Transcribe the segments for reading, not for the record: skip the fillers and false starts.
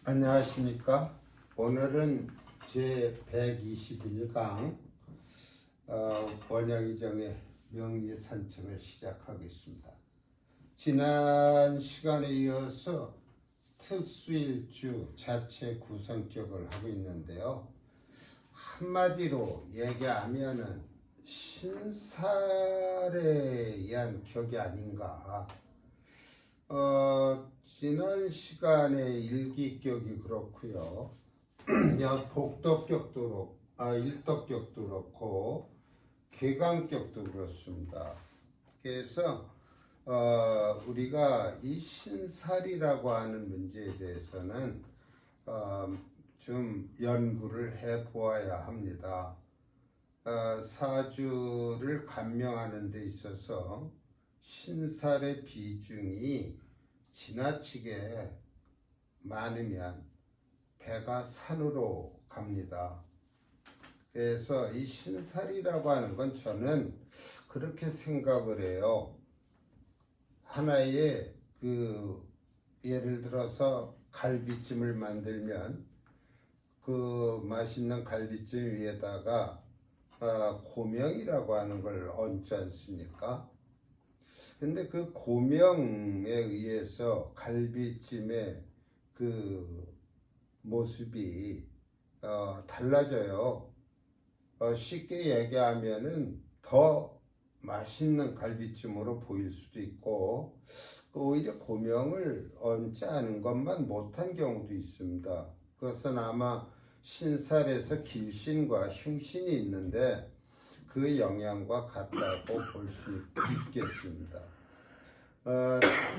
안녕하십니까. 오늘은 제 121강 원양이정의 명리산책을 시작하겠습니다. 지난 시간에 이어서 특수일주 자체 구성격을 하고 있는데요. 한마디로 얘기하면은 신살에 의한 격이 아닌가. 지난 시간에 일기격이 그렇고요. 복덕격도 일덕격도 그렇고 개강격도 그렇습니다. 그래서 우리가 이 신살이라고 하는 문제에 대해서는 좀 연구를 해 보아야 합니다. 사주를 감명하는 데 있어서 신살의 비중이 지나치게 많으면 배가 산으로 갑니다. 그래서 이 신살이라고 하는 건 저는 그렇게 생각을 해요. 하나의 예를 들어서 갈비찜을 만들면 그 맛있는 갈비찜 위에다가 고명이라고 하는 걸 얹지 않습니까? 근데 그 고명에 의해서 갈비찜의 그 모습이 달라져요. 쉽게 얘기하면은 더 맛있는 갈비찜으로 보일 수도 있고, 오히려 고명을 얹지 않은 것만 못한 경우도 있습니다. 그것은 아마 신살에서 길신과 흉신이 있는데 그 영향과 같다고 볼 수 있겠습니다.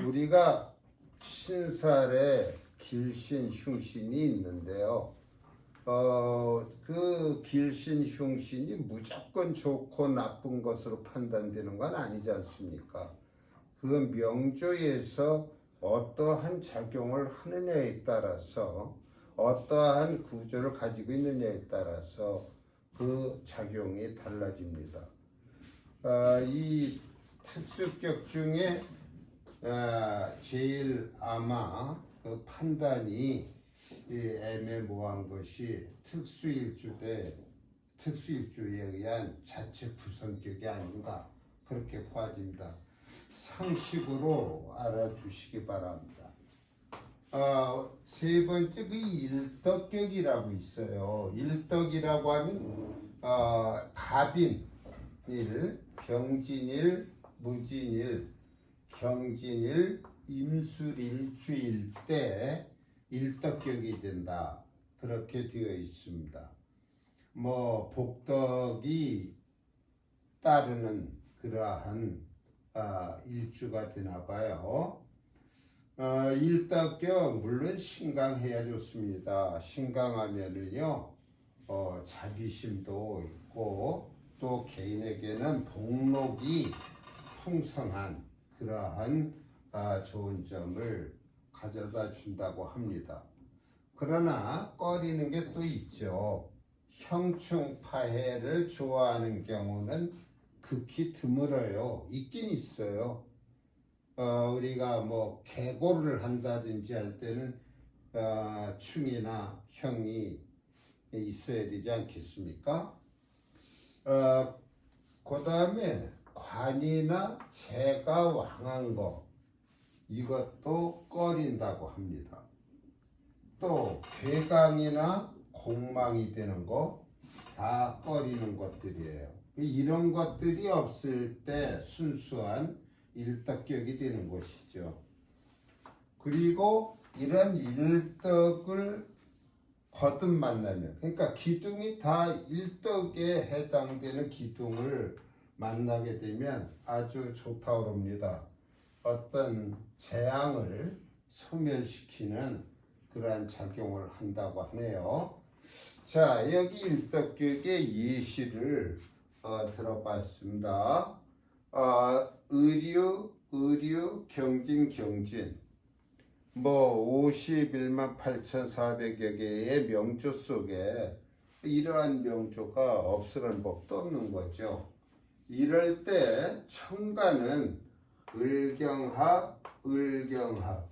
우리가 신살에 길신, 흉신이 있는데요. 그 길신, 흉신이 무조건 좋고 나쁜 것으로 판단되는 건 아니지 않습니까? 그 명조에서 어떠한 작용을 하느냐에 따라서, 어떠한 구조를 가지고 있느냐에 따라서 그 작용이 달라집니다. 이 특수격 중에 제일 아마 그 판단이 애매모호한 것이 특수일주에 의한 자체 구성격이 아닌가, 그렇게 보아집니다. 상식으로 알아두시기 바랍니다. 세 번째 그 일덕격이라고 있어요. 일덕이라고 하면 갑인일, 병진일, 무진일, 경진일, 임술일주일 때 일덕격이 된다, 그렇게 되어 있습니다. 복덕이 따르는 그러한 일주가 되나 봐요. 일덕격 물론 신강해야 좋습니다. 신강하면은요 자비심도 있고 또 개인에게는 복록이 풍성한 그러한 좋은 점을 가져다 준다고 합니다. 그러나 꺼리는 게 또 있죠. 형충파해를 좋아하는 경우는 극히 드물어요. 있긴 있어요. 우리가 계고를 한다든지 할 때는 충이나 형이 있어야 되지 않겠습니까? 그 다음에 관이나 재가 왕한 거, 이것도 꺼린다고 합니다. 또 괴강이나 공망이 되는 거 다 꺼리는 것들이에요. 이런 것들이 없을 때 순수한 일덕격이 되는 것이죠. 그리고 이런 일덕을 거듭 만나면, 그러니까 기둥이 다 일덕에 해당되는 기둥을 만나게 되면 아주 좋다고 합니다. 어떤 재앙을 소멸시키는 그러한 작용을 한다고 하네요. 자, 여기 일덕격의 예시를 들어봤습니다. 의류, 경진 51만 8,400여 개의 명조 속에 이러한 명조가 없으란 법도 없는 거죠. 이럴 때 천간은 을경합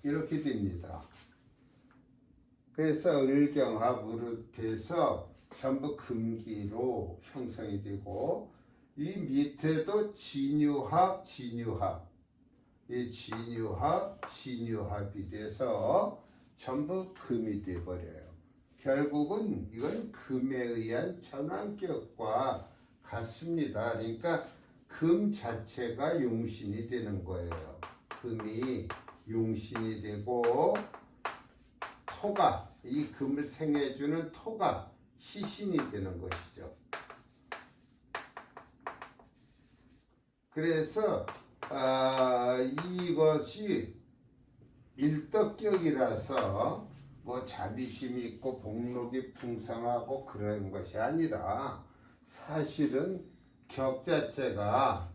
이렇게 됩니다. 그래서 을경합으로 돼서 전부 금기로 형성이 되고, 이 밑에도 진유합, 이 진유합이 돼서 전부 금이 돼버려요. 결국은 이건 금에 의한 전환격과 같습니다. 그러니까 금 자체가 용신이 되는 거예요. 금이 용신이 되고, 토가, 이 금을 생해주는 토가 시신이 되는 것이죠. 그래서 이것이 일덕격이라서 뭐 자비심이 있고 복록이 풍성하고 그런 것이 아니라, 사실은 격 자체가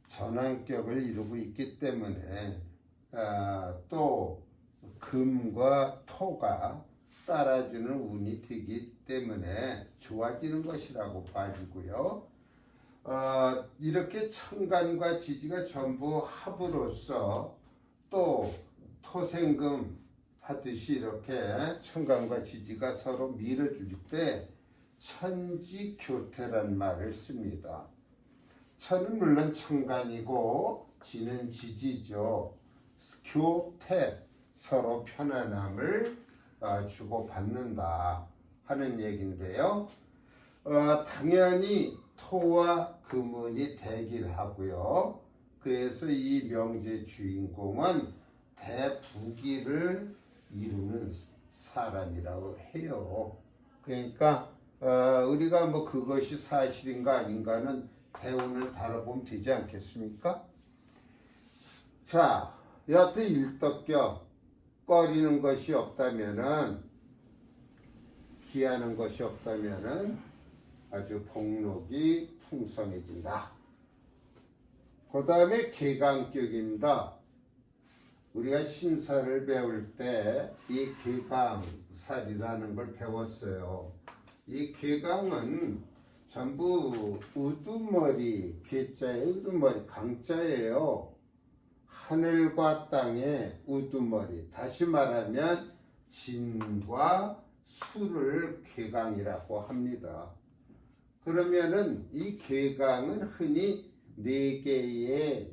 전환격을 이루고 있기 때문에 또 금과 토가 따라주는 운이 되기 때문에 좋아지는 것이라고 봐지고요. 이렇게 천간과 지지가 전부 합으로서 또 토생금 하듯이 이렇게 천간과 지지가 서로 밀어줄 때 천지교태란 말을 씁니다. 천은 물론 천간이고 지는 지지죠. 교태, 서로 편안함을 주고받는다 하는 얘기인데요. 당연히 토와 금운이 대길하고요. 그래서 이 명제 주인공은 대부기를 이루는 사람이라고 해요. 그러니까 우리가 뭐 그것이 사실인가 아닌가는 대운을 다뤄보면 되지 않겠습니까? 자, 여하튼 일덕격 꺼리는 것이 없다면은, 기하는 것이 없다면은 아주 복록이 풍성해진다. 그 다음에 개강격입니다. 우리가 신사를 배울 때 이 개강살이라는 걸 배웠어요. 이 개강은 전부 우두머리, 개자의 우두머리, 강자예요. 하늘과 땅의 우두머리, 다시 말하면 진과 수를 개강이라고 합니다. 그러면은 이 개강은 흔히 네 개의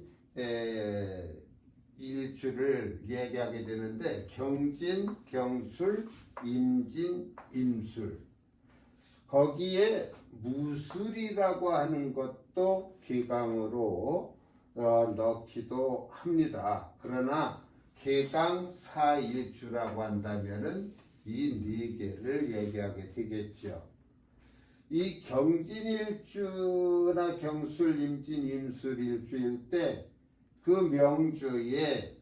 일주를 얘기하게 되는데, 경진, 경술, 임진, 임술, 거기에 무술이라고 하는 것도 개강으로 넣기도 합니다. 그러나 개강 사일주라고 한다면은 이 네 개를 얘기하게 되겠죠. 이 경진일주나 경술, 임진, 임술일주일 때 그 명주에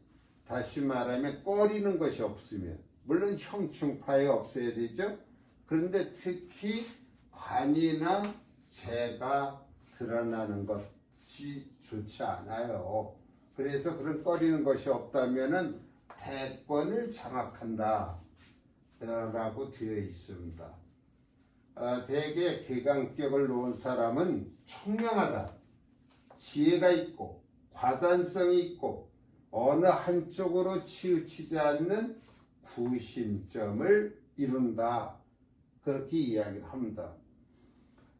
다시 말하면 꺼리는 것이 없으면, 물론 형충파에 없어야 되죠. 그런데 특히 관이나 재가 드러나는 것이 좋지 않아요. 그래서 그런 꺼리는 것이 없다면은 대권을 장악한다 라고 되어 있습니다. 대개 개강격을 놓은 사람은 총명하다, 지혜가 있고 과단성이 있고 어느 한쪽으로 치우치지 않는 구심점을 이룬다, 그렇게 이야기를 합니다.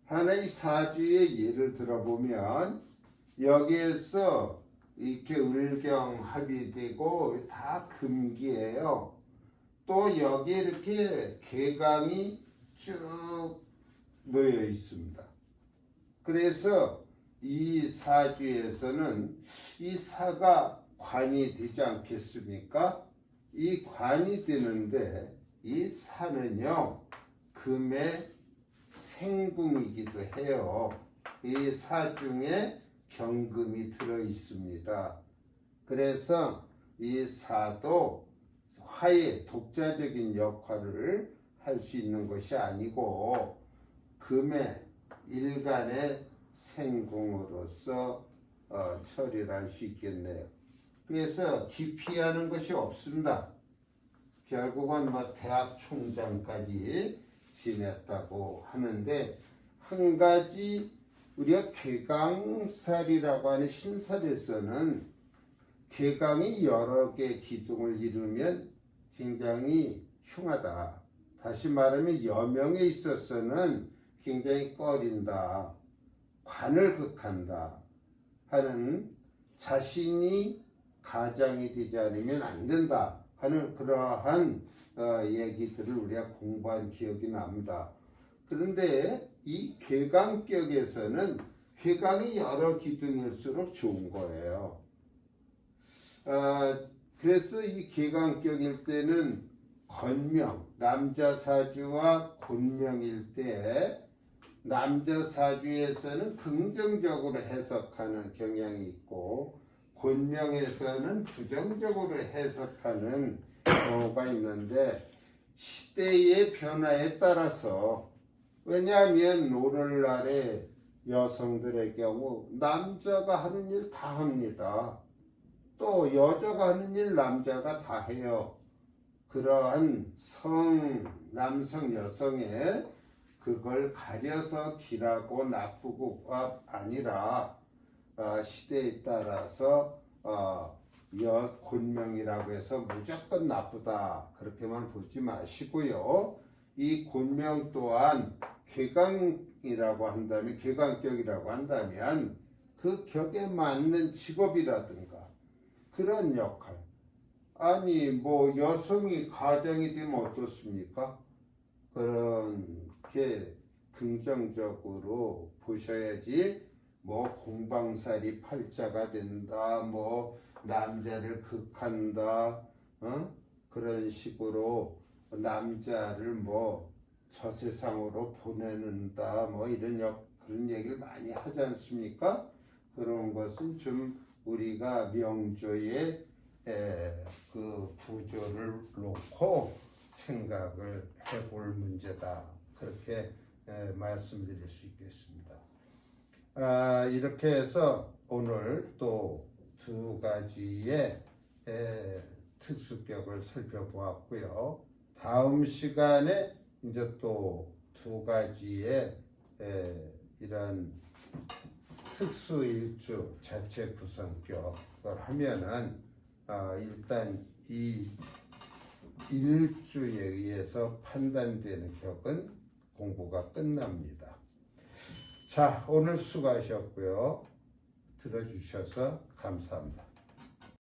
하나의 사주의 예를 들어보면, 여기에서 이렇게 을경합이 되고 다 금기예요. 또 여기에 이렇게 개강이 쭉 놓여 있습니다. 그래서 이 사주에서는 이 사가 관이 되지 않겠습니까? 이 관이 되는데, 이 사는요 금의 생궁이기도 해요. 이 사 중에 경금이 들어 있습니다. 그래서 이 사도 화의 독자적인 역할을 할 수 있는 것이 아니고 금의 일간의 생궁으로서 처리를 할 수 있겠네요. 그래서 기피하는 것이 없습니다. 결국은 뭐 대학 총장까지 지냈다고 하는데, 한 가지 우리가 개강살이라고 하는 신살에서는 개강이 여러 개 기둥을 이루면 굉장히 흉하다, 다시 말하면 여명에 있어서는 굉장히 꺼린다, 관을 극한다 하는, 자신이 가장이 되지 않으면 안 된다 하는 그러한 얘기들을 우리가 공부한 기억이 납니다. 그런데 이 괴강격에서는 괴강이 여러 기둥일수록 좋은 거예요. 그래서 이 괴강격일 때는 건명, 남자 사주와 곤명일 때 남자 사주에서는 긍정적으로 해석하는 경향이 있고 곤명에서는 부정적으로 해석하는 경우가 있는데, 시대의 변화에 따라서, 왜냐하면 오늘날의 여성들의 경우 남자가 하는 일 다 합니다. 또 여자가 하는 일 남자가 다 해요. 그러한 남성 여성의 그걸 가려서 길하고 나쁘고가 아니라 시대에 따라서 곤명이라고 해서 무조건 나쁘다 그렇게만 보지 마시고요. 이 곤명 또한 괴강이라고 한다면, 괴강격이라고 한다면 그 격에 맞는 직업이라든가 그런 역할, 아니 뭐 여성이 가장이 되면 어떻습니까? 그렇게 긍정적으로 보셔야지. 뭐 공방살이 팔자가 된다, 뭐 남자를 극한다, 그런 식으로 남자를 뭐 저 세상으로 보내는다, 뭐 그런 얘기를 많이 하지 않습니까? 그런 것은 좀 우리가 명조의 그 구조를 놓고 생각을 해볼 문제다, 그렇게 말씀드릴 수 있겠습니다. 이렇게 해서 오늘 또 두 가지의 특수격을 살펴보았고요. 다음 시간에 이제 또 두 가지의 이런 특수일주 자체 구성격을 하면은 일단 이 일주에 의해서 판단되는 격은 공부가 끝납니다. 자, 오늘 수고하셨고요. 들어주셔서 감사합니다.